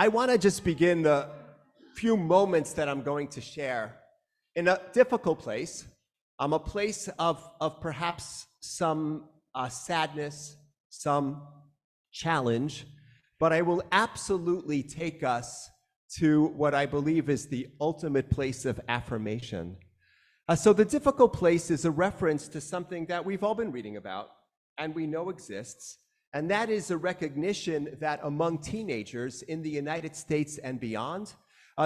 I want to just begin the few moments that I'm going to share in a difficult place, a place of perhaps some sadness, some challenge, but I will absolutely take us to what I believe is the ultimate place of affirmation. So the difficult place is a reference to something that we've all been reading about and we know exists, and that is a recognition that among teenagers in the United States and beyond,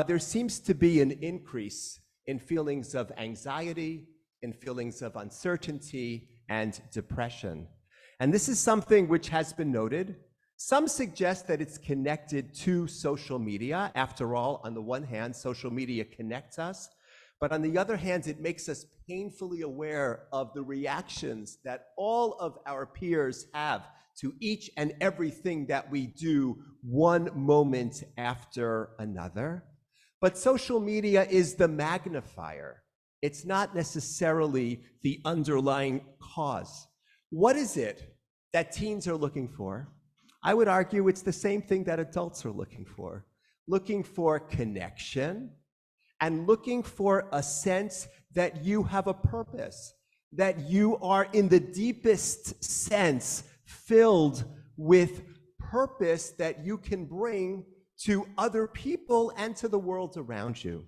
there seems to be an increase in feelings of anxiety, in feelings of uncertainty and depression. And this is something which has been noted. Some suggest that it's connected to social media. After all, on the one hand, social media connects us, but on the other hand, it makes us painfully aware of the reactions that all of our peers have to each and everything that we do one moment after another. But social media is the magnifier. It's not necessarily the underlying cause. What is it that teens are looking for? I would argue it's the same thing that adults are looking for connection, and looking for a sense that you have a purpose, that you are in the deepest sense filled with purpose that you can bring to other people and to the world around you.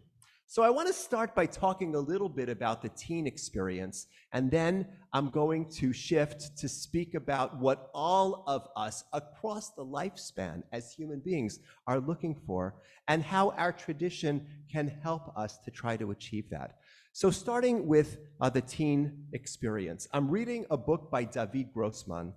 So I want to start by talking a little bit about the teen experience, and then I'm going to shift to speak about what all of us across the lifespan as human beings are looking for, and how our tradition can help us to try to achieve that. So starting with the teen experience, I'm reading a book by David Grossman,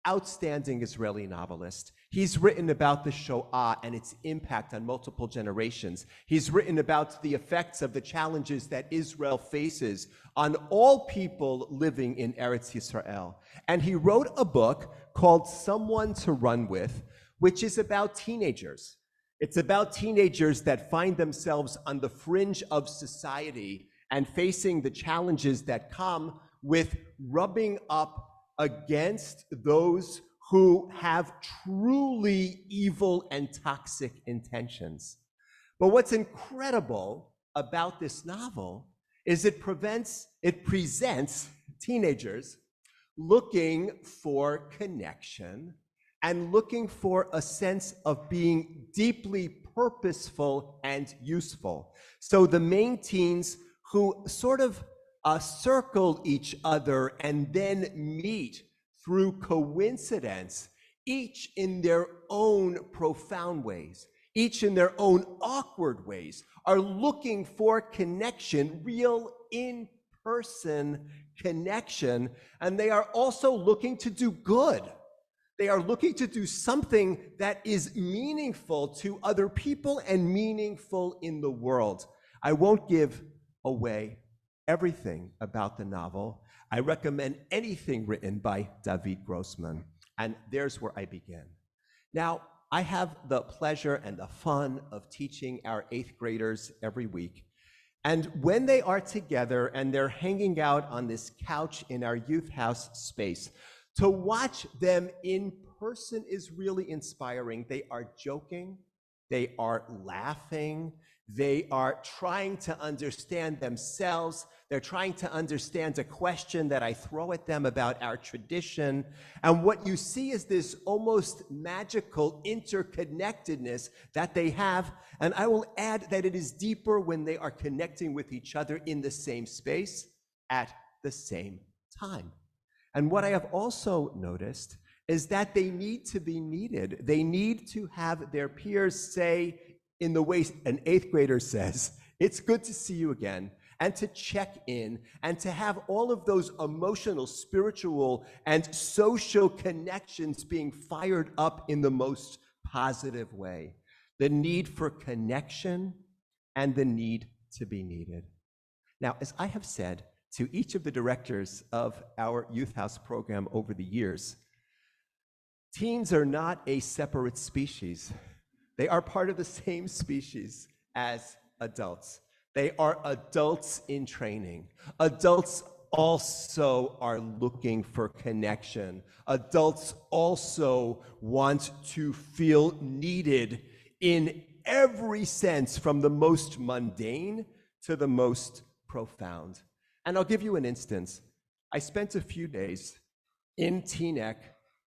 outstanding Israeli novelist. He's written about the Shoah and its impact on multiple generations. He's written about the effects of the challenges that Israel faces on all people living in Eretz Yisrael. And he wrote a book called Someone to Run With, which is about teenagers. It's about teenagers that find themselves on the fringe of society and facing the challenges that come with rubbing up against those who have truly evil and toxic intentions. But what's incredible about this novel is it presents teenagers looking for connection and looking for a sense of being deeply purposeful and useful. So the main teens who sort of circle each other and then meet through coincidence, each in their own profound ways, each in their own awkward ways, are looking for connection, real in-person connection, and they are also looking to do good. They are looking to do something that is meaningful to other people and meaningful in the world. I won't give away everything about the novel. I recommend anything written by David Grossman, and there's where I begin. Now, I have the pleasure and the fun of teaching our 8th graders every week. And when they are together and they're hanging out on this couch in our youth house space, to watch them in person is really inspiring. They are joking, they are laughing, they are trying to understand themselves. They're trying to understand a question that I throw at them about our tradition. And what you see is this almost magical interconnectedness that they have. And I will add that it is deeper when they are connecting with each other in the same space at the same time. And what I have also noticed is that they need to be needed. They need to have their peers say, in the way an 8th grader says, "It's good to see you again," and to check in, and to have all of those emotional, spiritual, and social connections being fired up in the most positive way. The need for connection and the need to be needed. Now, as I have said to each of the directors of our Youth House program over the years, teens are not a separate species. They are part of the same species as adults. They are adults in training. Adults also are looking for connection. Adults also want to feel needed in every sense, from the most mundane to the most profound. And I'll give you an instance. I spent a few days in Teaneck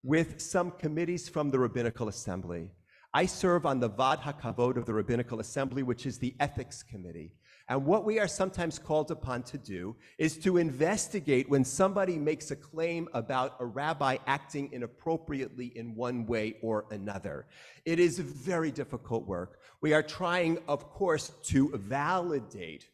with some committees from the Rabbinical Assembly. I serve on the Vayakhel of the Rabbinical Assembly, which is the Ethics Committee. And what we are sometimes called upon to do is to investigate when somebody makes a claim about a rabbi acting inappropriately in one way or another. It is very difficult work. We are trying, of course, to validate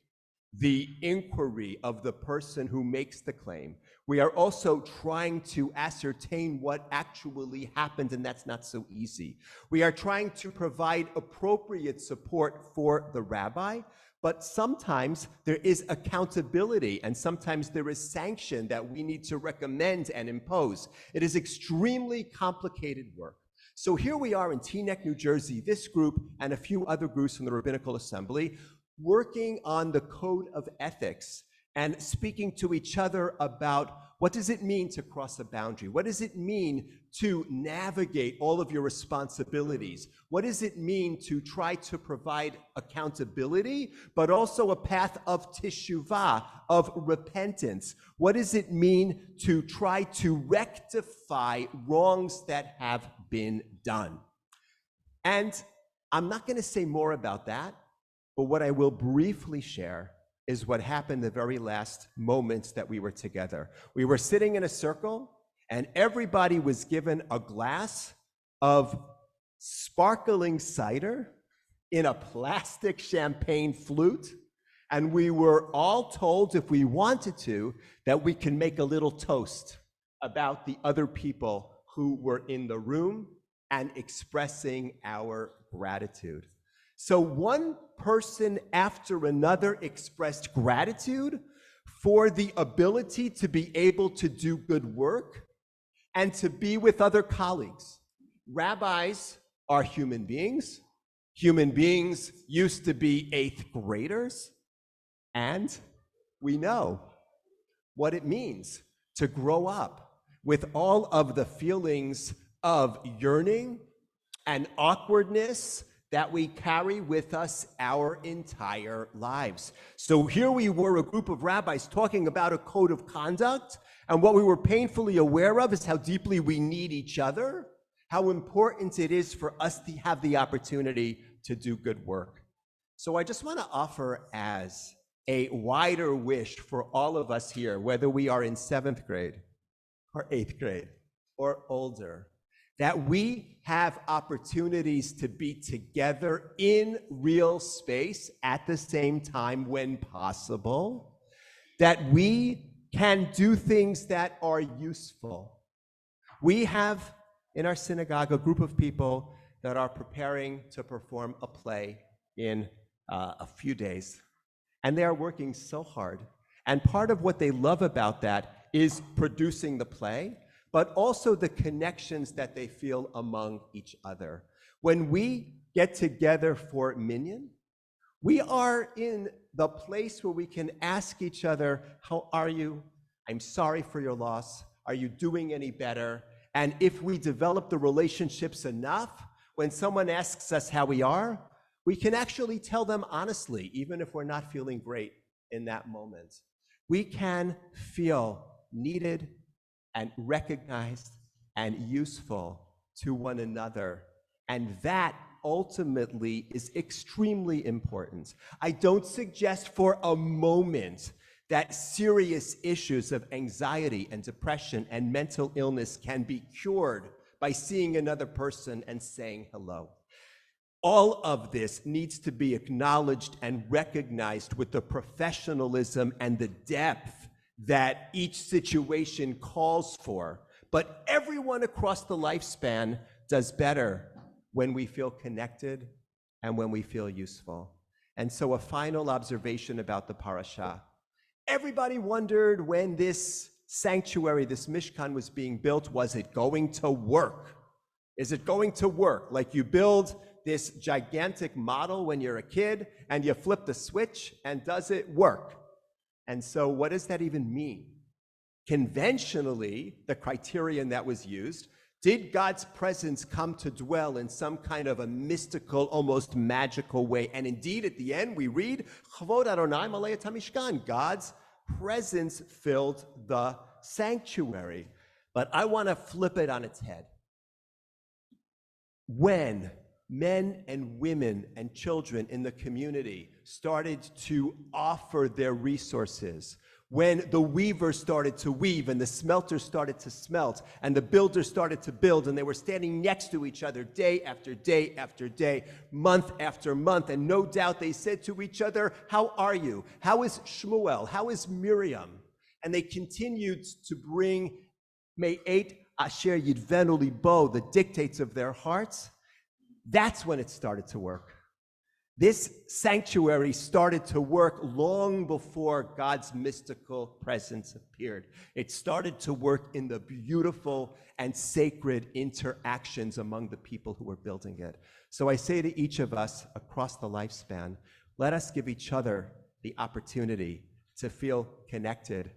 the inquiry of the person who makes the claim. We are also trying to ascertain what actually happened, and that's not so easy. We are trying to provide appropriate support for the rabbi, but sometimes there is accountability, and sometimes there is sanction that we need to recommend and impose. It is extremely complicated work. So here we are in Teaneck, New Jersey, this group and a few other groups from the Rabbinical Assembly, working on the code of ethics and speaking to each other about what does it mean to cross a boundary? What does it mean to navigate all of your responsibilities? What does it mean to try to provide accountability, but also a path of teshuvah, of repentance? What does it mean to try to rectify wrongs that have been done? And I'm not going to say more about that, but what I will briefly share is what happened the very last moments that we were together. We were sitting in a circle, and everybody was given a glass of sparkling cider in a plastic champagne flute, and we were all told, if we wanted to, that we can make a little toast about the other people who were in the room and expressing our gratitude. So one person after another expressed gratitude for the ability to be able to do good work and to be with other colleagues. Rabbis are human beings. Human beings used to be 8th graders, and we know what it means to grow up with all of the feelings of yearning and awkwardness that we carry with us our entire lives. So here we were, a group of rabbis talking about a code of conduct, and what we were painfully aware of is how deeply we need each other, how important it is for us to have the opportunity to do good work. So I just want to offer as a wider wish for all of us here, whether we are in 7th grade or 8th grade or older, that we have opportunities to be together in real space at the same time when possible, that we can do things that are useful. We have in our synagogue a group of people that are preparing to perform a play in a few days, and they are working so hard. And part of what they love about that is producing the play, but also the connections that they feel among each other. When we get together for Minyan, we are in the place where we can ask each other, how are you? I'm sorry for your loss. Are you doing any better? And if we develop the relationships enough, when someone asks us how we are, we can actually tell them honestly, even if we're not feeling great in that moment. We can feel needed and recognized and useful to one another. And that ultimately is extremely important. I don't suggest for a moment that serious issues of anxiety and depression and mental illness can be cured by seeing another person and saying hello. All of this needs to be acknowledged and recognized with the professionalism and the depth that each situation calls for. But everyone across the lifespan does better when we feel connected and when we feel useful. And so a final observation about the parasha. Everybody wondered when this sanctuary, this Mishkan was being built, was it going to work? Is it going to work? Like you build this gigantic model when you're a kid and you flip the switch, and does it work? And so what does that even mean? Conventionally, the criterion that was used Did God's presence come to dwell in some kind of a mystical, almost magical way? And indeed, at the end, we read, Chavod Adonai Malei HaMishkan. God's presence filled the sanctuary. But I want to flip it on its head. When men and women and children in the community started to offer their resources, when the weavers started to weave and the smelters started to smelt and the builders started to build, and they were standing next to each other day after day after day, month after month, and no doubt they said to each other, how are you? How is Shmuel? How is Miriam? And they continued to bring Me'et Asher Yidvenu Libo, the dictates of their hearts. That's when it started to work. This sanctuary started to work long before God's mystical presence appeared. It started to work in the beautiful and sacred interactions among the people who were building it. So I say to each of us across the lifespan, let us give each other the opportunity to feel connected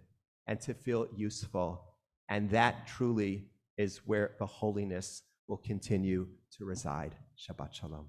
and to feel useful. And that truly is where the holiness will continue to reside. Shabbat Shalom.